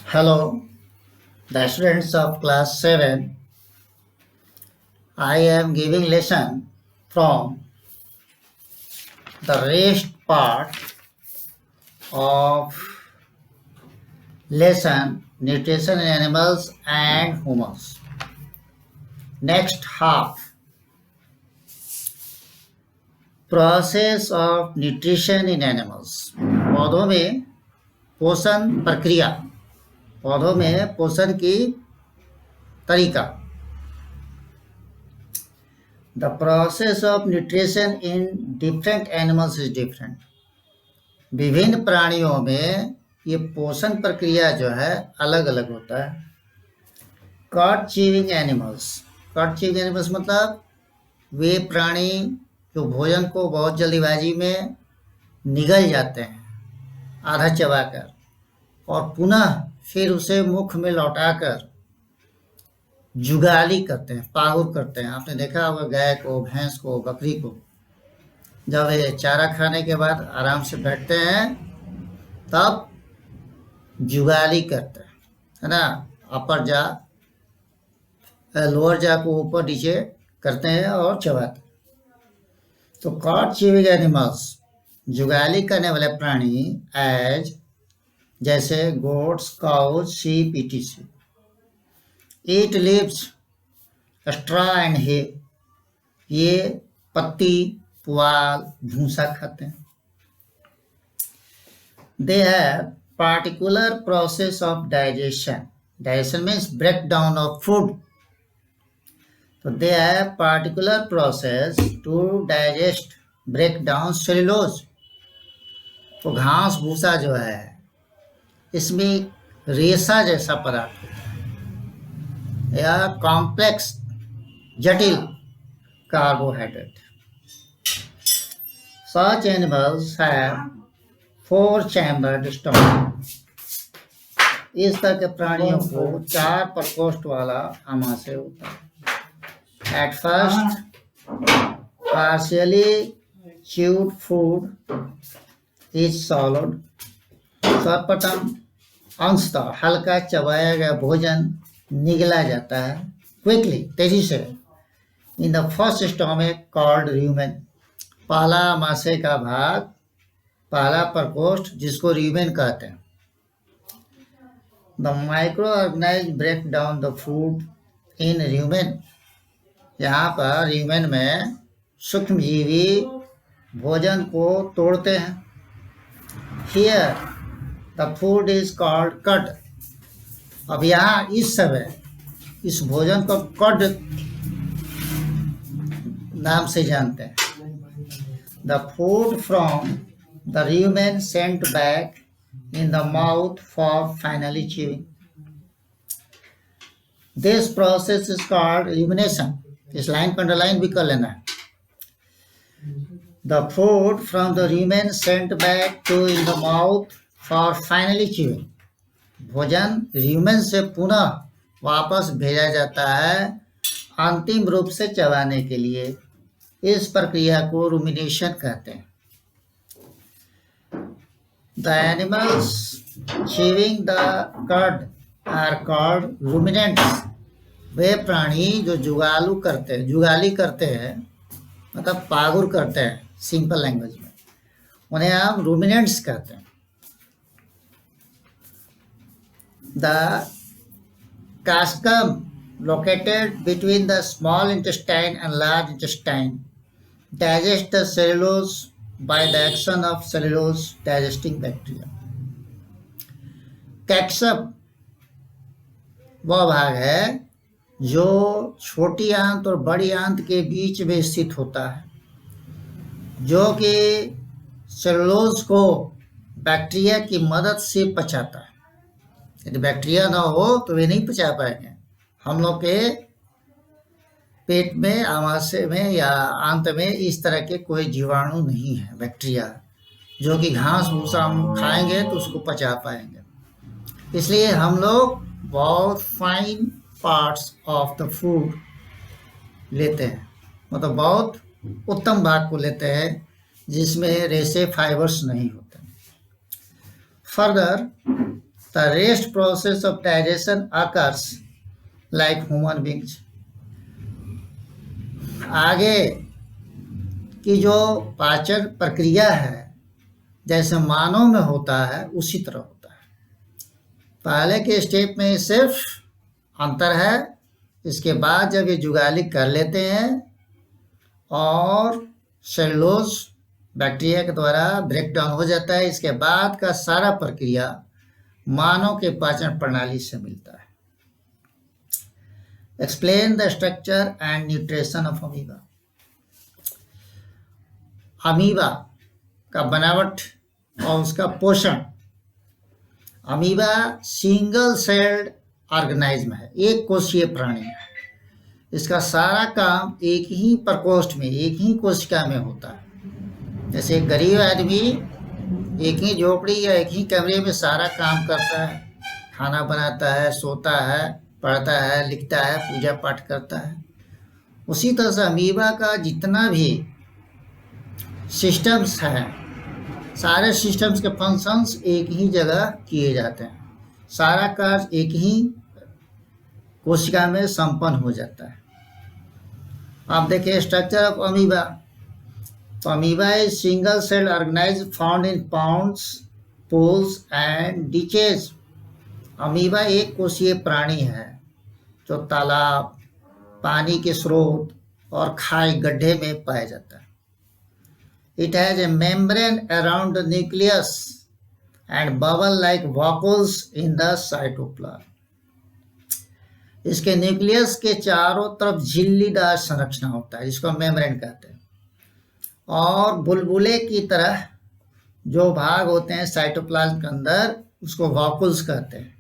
Hello, the students of class 7. I am giving lesson from the rest part of lesson Nutrition in Animals and Humans. Next half, Process of Nutrition in Animals. पौधों में पोषण प्रक्रिया, पौधों में पोषण की तरीका. The process of nutrition in different animals is different. विभिन्न प्राणियों में ये पोषण प्रक्रिया जो है अलग अलग होता है. कॉट चीविंग एनिमल्स मतलब वे प्राणी जो भोजन को बहुत जल्दीबाजी में निगल जाते हैं आधा चबाकर और पुनः फिर उसे मुख में लौटाकर जुगाली करते हैं, पाहुर करते हैं. आपने देखा होगा गाय को, भैंस को, बकरी को जब ये चारा खाने के बाद आराम से बैठते हैं तब जुगाली करते हैं, है ना. अपर जा लोअर जा को ऊपर नीचे करते हैं और चबाते हैं. तो कॉट चीविंग एनिमल्स जुगाली करने वाले प्राणी एज जैसे goats, cows, sheep etc. Eat leaves, straw and hay, ये पत्ती, पुआल, भूसा खाते हैं. They have particular process of digestion. Digestion means break down of food. तो they have particular process to digest, break down cellulose. तो घास भूसा जो है इसमें रेशा जैसा पदार्थ या कॉम्प्लेक्स जटिल carbohydrate. Such animals have 4 chambered stomach. इस तरह के प्राणियों को 4 प्रकोष्ठ वाला आमाशय होता है. At first, partially chewed food is swallowed. सर्वप्रथम अंशतः हल्का चबाया गया भोजन निगला जाता है क्विकली, तेजी से. In the first stomach called rumen. पहला आमाशय का भाग, पहला प्रकोष्ठ जिसको र्यूमेन कहते हैं. The micro organise break down the food in rumen. यहाँ पर र्यूमेन में सूक्ष्मजीवी भोजन को तोड़ते हैं. Here the food is called cud. अब यहाँ इस समय इस भोजन को कड नाम से जानते हैं. The food from the rumen sent back in the mouth for finally chewing. This process is called rumination. इस लाइन को अंडरलाइन भी कर लेना है. The food from the rumen sent back to in the mouth for finally chewing. भोजन rumen से पुनः वापस भेजा जाता है अंतिम रूप से चबाने के लिए. इस प्रक्रिया को रूमिनेशन कहते हैं. The animals chewing the cud are called ruminants. वे प्राणी जो जुगाली करते हैं मतलब पागुर करते हैं सिंपल लैंग्वेज में, उन्हें हम रूमिनेंट्स कहते हैं. The cascum located between the small intestine and large intestine digests the cellulose by the action of cellulose digesting bacteria. कैक्सम वह भाग है जो छोटी आंत और बड़ी आंत के बीच में स्थित होता है, जो कि सेलुलोज को बैक्टीरिया की मदद से पचाता है. यदि बैक्टीरिया ना हो तो वे नहीं पचा पाएंगे. हम लोग के पेट में, आमाशय में या आंत में इस तरह के कोई जीवाणु नहीं है, बैक्टीरिया, जो कि घास भूसा हम खाएंगे तो उसको पचा पाएंगे. इसलिए हम लोग बहुत fine parts of the food लेते हैं, मतलब बहुत उत्तम भाग को लेते हैं जिसमें रेशे फाइबर्स नहीं होते. Further the rest process of digestion occurs like human beings. आगे की जो पाचन प्रक्रिया है जैसे मानव में होता है उसी तरह होता है। पहले के स्टेप में सिर्फ अंतर है, इसके बाद जब ये जुगाली कर लेते हैं और सेलुलोज बैक्टीरिया के द्वारा ब्रेक डाउन हो जाता है, इसके बाद का सारा प्रक्रिया मानव के पाचन प्रणाली से मिलता है। Explain the structure and nutrition of amoeba. Amoeba का बनावट और उसका पोषण। अमीबा सिंगल सेल्ड ऑर्गेनाइज्म है, एक कोशीय प्राणी है। इसका सारा काम एक ही प्रकोष्ठ में, एक ही कोशिका में होता है। जैसे एक गरीब आदमी एक ही झोपड़ी या एक ही कमरे में सारा काम करता है, खाना बनाता है, सोता है, पढ़ता है, लिखता है, पूजा पाठ करता है। उसी तरह से अमीबा का जितना भी सिस्टम्स हैं, सारे सिस्टम्स के फंक्शंस एक ही जगह किए जाते हैं। सारा कार्य एक ही कोशिका में संपन्न हो जाता है। आप देखिए स्ट्रक्चर ऑफ अमीबा। तो amoeba is single cell organism found in ponds, pools and ditches. Amoeba एक कोशीय प्राणी है जो तालाब, पानी के स्रोत और खाई गड्ढे में पाया जाता है। It has a membrane around the nucleus and bubble-like vacuoles in the cytoplasm. इसके न्यूक्लियस के चारों तरफ झिल्लीदार संरचना होता है जिसको मेम्ब्रेन कहते हैं, और बुलबुले की तरह जो भाग होते हैं साइटोप्लाज्म के अंदर उसको वॉकुल्स कहते हैं।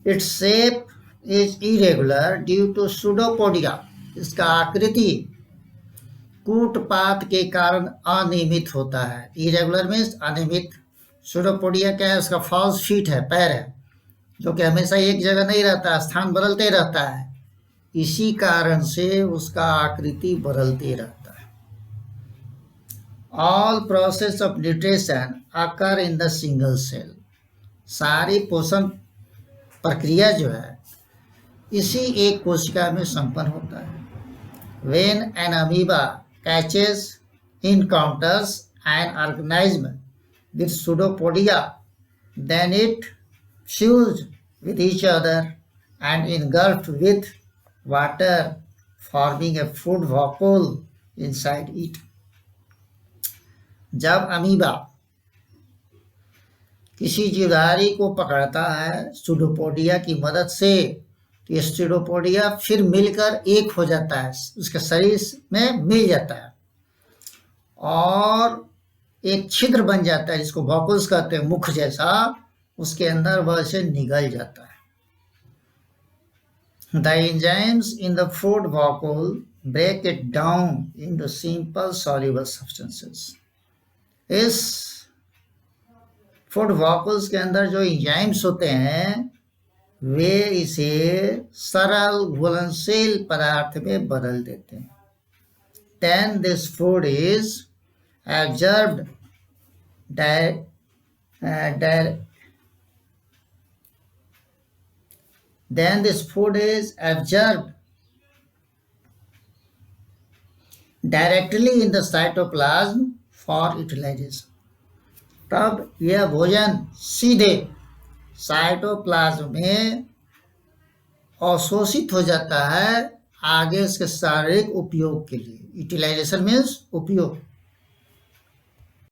Its shape is irregular due to pseudopodia. इसका आकृति कूटपात के कारण अनियमित होता है। इरेगुलर मीन्स अनियमित। सूडोपोडिया क्या है? उसका फॉल्स फीट है, पैर है, जो कि हमेशा एक जगह नहीं रहता, स्थान बदलते रहता है। इसी कारण से उसका आकृति बदलते रहता है। All process of nutrition occur in the single cell. सारी पोषण प्रक्रिया जो है इसी एक कोशिका में संपन्न होता है। When an amoeba catches, encounters an organism with pseudopodia, then it fused with each other and engulfed with water, forming a food vacuole inside it. जब अमीबा किसी जीवधारी को पकड़ता है सूडोपोडिया की मदद से, तो ये सूडोपोडिया फिर मिलकर एक हो जाता है, उसके शरीर में मिल जाता है और एक छिद्र बन जाता है जिसको वॉकुल्स कहते हैं, मुख जैसा। उसके अंदर वह से निगल जाता है। The enzymes in the food vacuole break it down into simple soluble substances. इस फूड वॉकुल्स के अंदर जो एंजाइम्स होते हैं वे इसे सरल घुलनशील पदार्थ में बदल देते हैं। Then this food is absorbed then this food is absorbed directly in the cytoplasm for utilization. तब यह भोजन सीधे साइटोप्लाज्म में अवशोषित हो जाता है आगे इसके शारीरिक उपयोग के लिए। यूटिलाइजेशन मीन्स उपयोग।